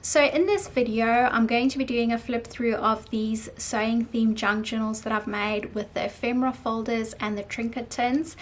So in this video, I'm going to be doing a flip through of these sewing themed junk journals that I've made with the ephemera folders and the trinket tins.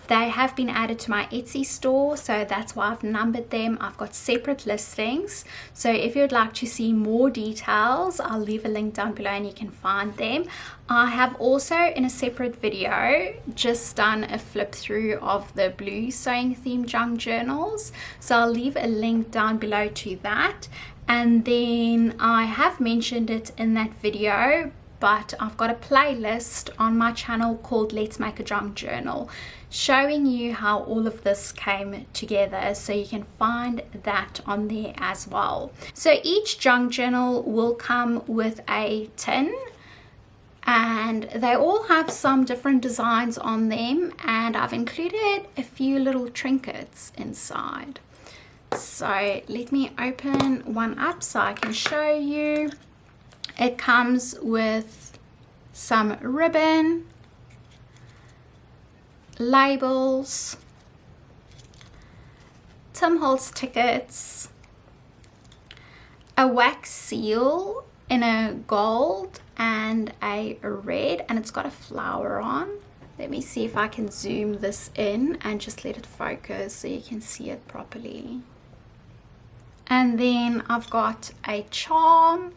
They have been added to my Etsy store, so that's why I've numbered them. I've got separate listings. So if you'd like to see more details, I'll leave a link down below and you can find them. I have also, in a separate video, just done a flip through of the blue sewing themed junk journals. So I'll leave a link down below to that. And then I have mentioned it in that video, but I've got a playlist on my channel called Let's Make a Junk Journal, showing you how all of this came together, so you can find that on there as well. So each junk journal will come with a tin, and they all have some different designs on them, and I've included a few little trinkets inside. So let me open one up so I can show you. It comes with some ribbon, labels, Tim Holtz tickets, a wax seal in a gold and a red, and it's got a flower on. Let me see if I can zoom this in and just let it focus so you can see it properly. And then I've got a charm,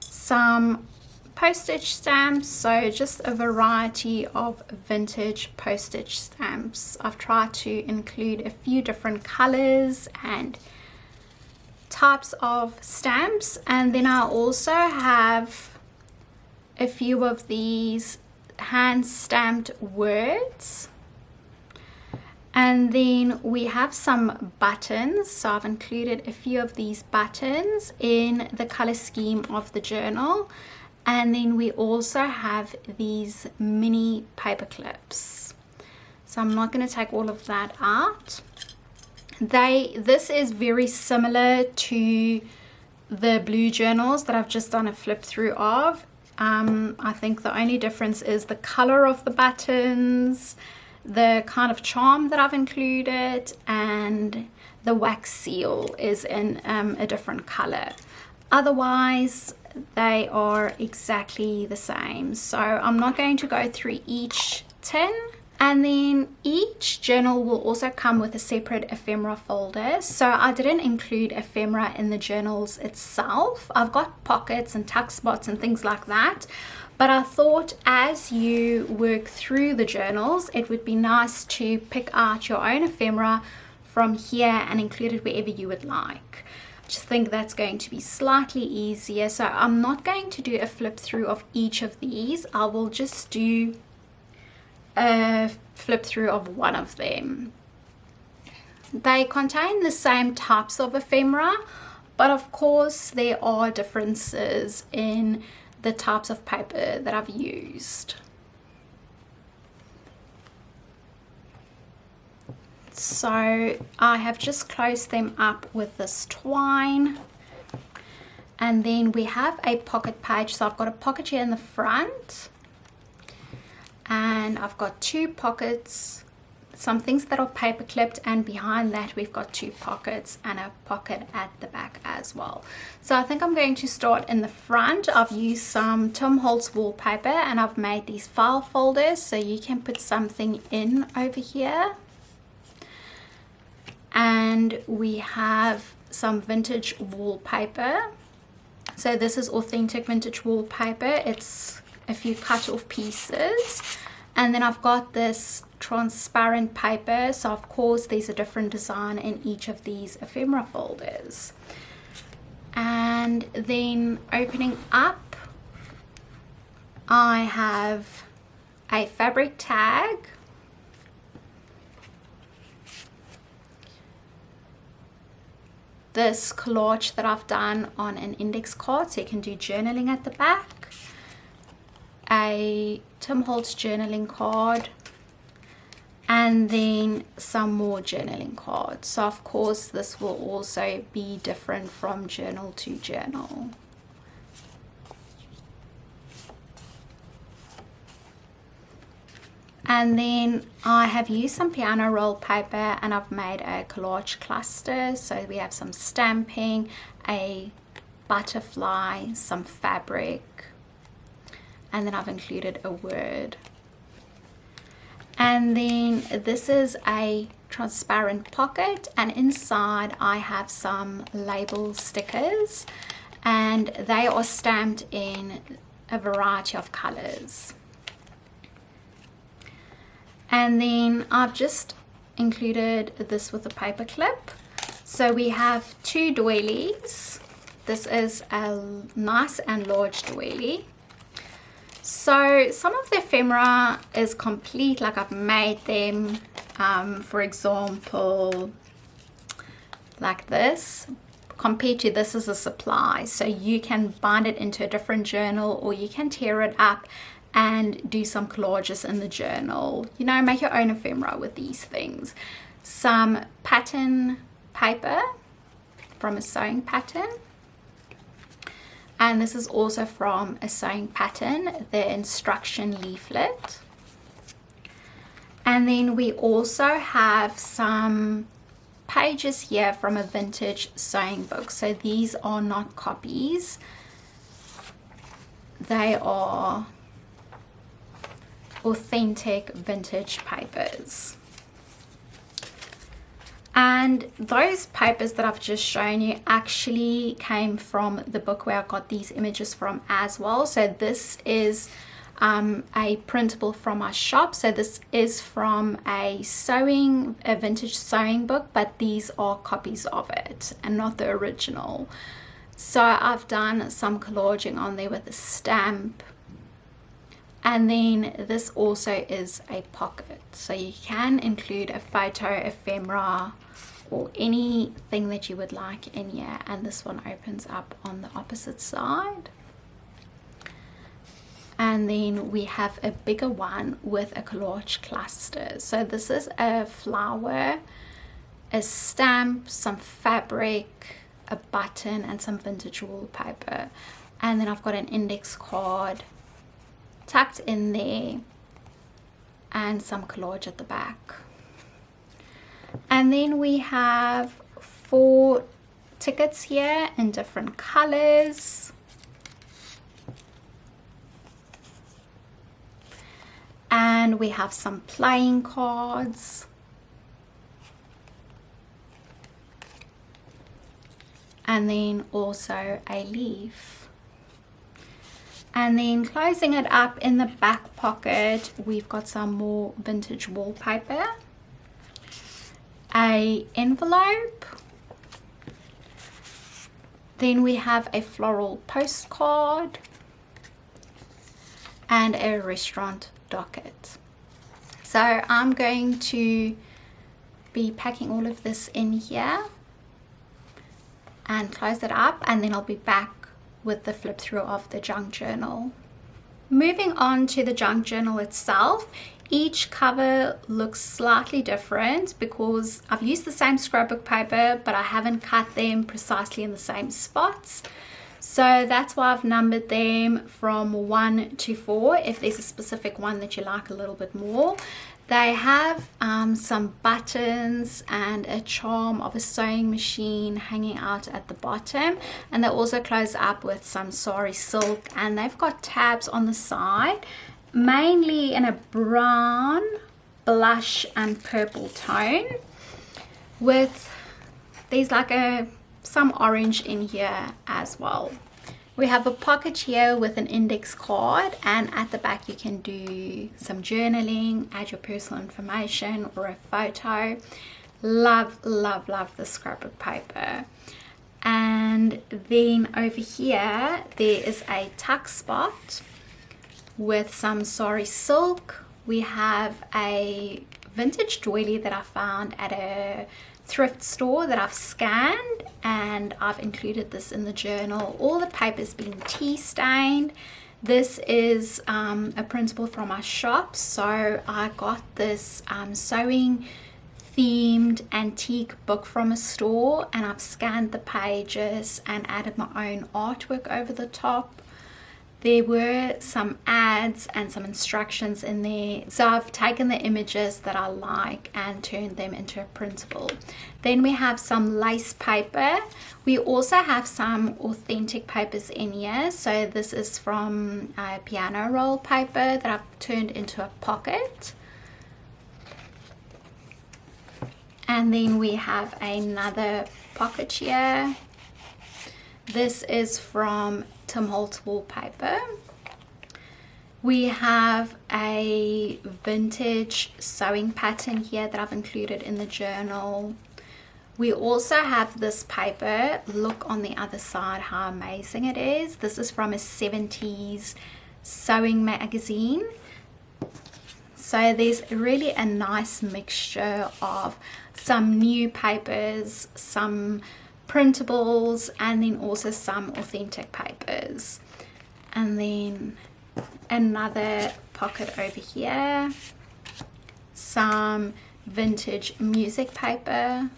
some postage stamps, so just a variety of vintage postage stamps. I've tried to include a few different colors and types of stamps. And then I also have a few of these hand stamped words. And then we have some buttons, so I've included a few of these buttons in the color scheme of the journal. And then we also have these mini paper clips. So I'm not going to take all of that out. This is very similar to the blue journals that I've just done a flip through of. I think the only difference is the color of the buttons, the kind of charm that I've included, and the wax seal is in a different color. Otherwise, they are exactly the same. So I'm not going to go through each tin. And then each journal will also come with a separate ephemera folder. So I didn't include ephemera in the journals itself. I've got pockets and tuck spots and things like that. But I thought as you work through the journals, it would be nice to pick out your own ephemera from here and include it wherever you would like. I just think that's going to be slightly easier. So I'm not going to do a flip through of each of these. I will just do a flip through of one of them. They contain the same types of ephemera, but of course there are differences in the types of paper that I've used. So I have just closed them up with this twine, and then we have a pocket page. So I've got a pocket here in the front, and I've got two pockets, some things that are paper clipped, and behind that we've got two pockets and a pocket at the back as well. So I think I'm going to start in the front. I've used some Tim Holtz wallpaper and I've made these file folders so you can put something in over here. And we have some vintage wallpaper. So this is authentic vintage wallpaper. It's a few cut off pieces. And then I've got this transparent paper, so of course there's a different design in each of these ephemera folders. And then opening up, I have a fabric tag, this collage that I've done on an index card so you can do journaling at the back, a Tim Holtz journaling card, and then some more journaling cards. So of course this will also be different from journal to journal. And then I have used some piano roll paper and I've made a collage cluster. So we have some stamping, a butterfly, some fabric, and then I've included a word. And then this is a transparent pocket, and inside I have some label stickers, and they are stamped in a variety of colors. And then I've just included this with a paper clip. So we have 2 doilies. This is a nice and large doily. So some of the ephemera is complete, like I've made them, for example, like this. Compared to this is a supply, so you can bind it into a different journal, or you can tear it up and do some collages in the journal. You know, make your own ephemera with these things. Some pattern paper from a sewing pattern. And this is also from a sewing pattern, the instruction leaflet. And then we also have some pages here from a vintage sewing book. So these are not copies. They are authentic vintage papers. And those papers that I've just shown you actually came from the book where I got these images from as well. So this is a printable from our shop. So this is from a vintage sewing book, but these are copies of it and not the original. So I've done some collaging on there with a stamp. And then this also is a pocket. So you can include a photo, ephemera, or anything that you would like in here. And this one opens up on the opposite side. And then we have a bigger one with a collage cluster. So this is a flower, a stamp, some fabric, a button, and some vintage wallpaper. And then I've got an index card tucked in there and some collage at the back. And then we have 4 tickets here in different colors. And we have some playing cards. And then also a leaf. And then closing it up in the back pocket, we've got some more vintage wallpaper, an envelope, then we have a floral postcard, and a restaurant docket. So I'm going to be packing all of this in here and close it up, and then I'll be back with the flip through of the junk journal. Moving on to the junk journal itself, each cover looks slightly different because I've used the same scrapbook paper, but I haven't cut them precisely in the same spots. So that's why I've numbered them from 1 to 4 if there's a specific one that you like a little bit more. They have some buttons and a charm of a sewing machine hanging out at the bottom, and they also close up with some sari silk, and they've got tabs on the side, mainly in a brown, blush and purple tone, with there's like some orange in here as well. We have a pocket here with an index card, and at the back you can do some journaling, add your personal information or a photo. Love, love, love the scrapbook paper. And then over here there is a tuck spot with some sari silk. We have a vintage doily that I found at a thrift store that I've scanned, and I've included this in the journal. All the papers being tea stained. This is a printable from our shop, so I got this sewing themed antique book from a store, and I've scanned the pages and added my own artwork over the top. there were some ads and some instructions in there. So I've taken the images that I like and turned them into a printable. Then we have some lace paper. We also have some authentic papers in here. So this is from piano roll paper that I've turned into a pocket. And then we have another pocket here. This is from Tim Holtz wallpaper. We have a vintage sewing pattern here that I've included in the journal. We also have this paper. Look on the other side how amazing it is. This is from a 70s sewing magazine. So there's really a nice mixture of some new papers, some printables, and then also some authentic papers. And then another pocket over here, some vintage music paper,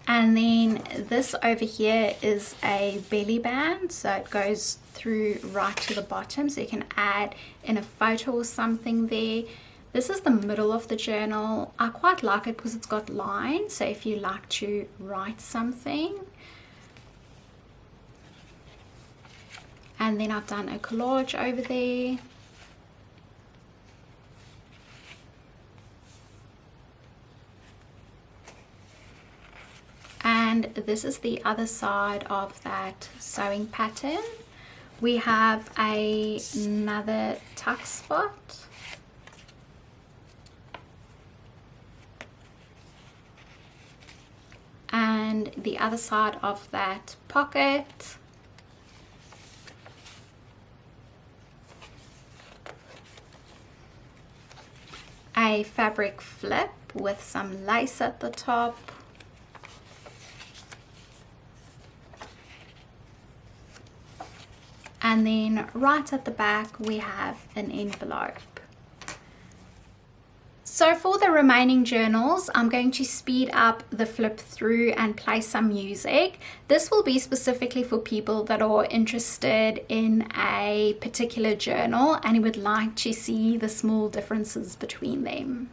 and then this over here is a belly band, so it goes through right to the bottom, so you can add in a photo or something there. This is the middle of the journal. I quite like it because it's got lines, so if you like to write something. And then I've done a collage over there. And this is the other side of that sewing pattern. We have another tuck spot. And the other side of that pocket. A fabric flip with some lace at the top. And then right at the back we have an envelope. So for the remaining journals, I'm going to speed up the flip through and play some music. This will be specifically for people that are interested in a particular journal and would like to see the small differences between them.